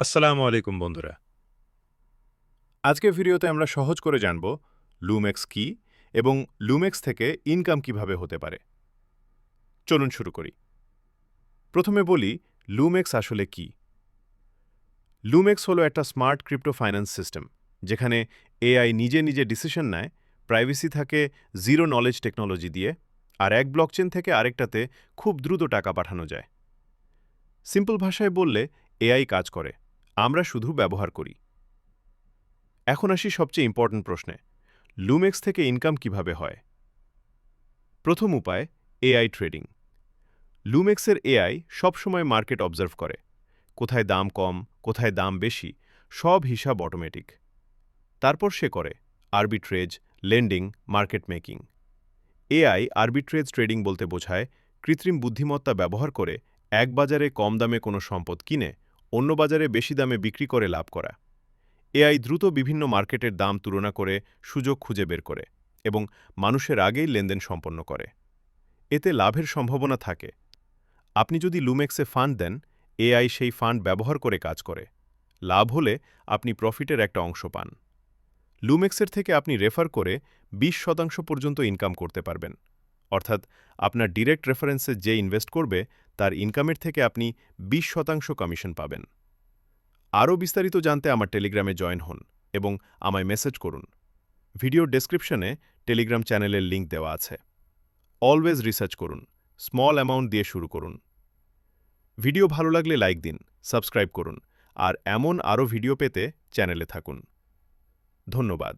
আসসালামু আলাইকুম বন্ধুরা। আজকের ভিডিওতে আমরা সহজ করে জানব লুমেক্স কি এবং লুমেক্স থেকে ইনকাম কিভাবে হতে পারে। চলুন শুরু করি। প্রথমে বলি লুমেক্স আসলে কি। লুমেক্স হলো একটা স্মার্ট ক্রিপ্টো ফাইন্যান্স সিস্টেম, যেখানে এআই নিজে নিজে ডিসিশন নেয়, প্রাইভেসি থাকে জিরো নলেজ টেকনোলজি দিয়ে, আর এক ব্লকচেন থেকে আরেকটাতে খুব দ্রুত টাকা পাঠানো যায়। সিম্পল ভাষায় বললে এআই কাজ করে, আমরা শুধু ব্যবহার করি। এখন আসি সবচেয়ে ইম্পর্ট্যান্ট প্রশ্নে, লুমেক্স থেকে ইনকাম কিভাবে হয়। প্রথম উপায় এআই ট্রেডিং। লুমেক্সের এআই সবসময় মার্কেট অবজার্ভ করে, কোথায় দাম কম, কোথায় দাম বেশি, সব হিসাব অটোমেটিক। তারপর সে করে arbitrage, lending, market making. AI arbitrage trading বলতে বোঝায় কৃত্রিম বুদ্ধিমত্তা ব্যবহার করে এক বাজারে কম দামে কোনো সম্পদ কিনে অন্য বাজারে বেশি দামে বিক্রি করে লাভ করা। এআই দ্রুত বিভিন্ন মার্কেটের দাম তুলনা করে সুযোগ খুঁজে বের করে এবং মানুষের আগেই লেনদেন সম্পন্ন করে। এতে লাভের সম্ভাবনা থাকে। আপনি যদি লুমেক্সে ফান্ড দেন, এআই সেই ফান্ড ব্যবহার করে কাজ করে। লাভ হলে আপনি প্রফিটের একটা অংশ পান। লুমেক্সের থেকে আপনি রেফার করে 20% পর্যন্ত ইনকাম করতে পারবেন। অর্থাৎ আপনার ডিরেক্ট রেফারেন্সে যে ইনভেস্ট করবে তার ইনকামের থেকে আপনি 20% কমিশন পাবেন। আরও বিস্তারিত জানতে আমার টেলিগ্রামে জয়েন হন এবং আমায় মেসেজ করুন। ভিডিওর ডেসক্রিপশনে টেলিগ্রাম চ্যানেলের লিঙ্ক দেওয়া আছে। অলওয়েজ রিসার্চ করুন, স্মল অ্যামাউন্ট দিয়ে শুরু করুন। ভিডিও ভালো লাগলে লাইক দিন, সাবস্ক্রাইব করুন, আর এমন আরও ভিডিও পেতে চ্যানেলে থাকুন। ধন্যবাদ।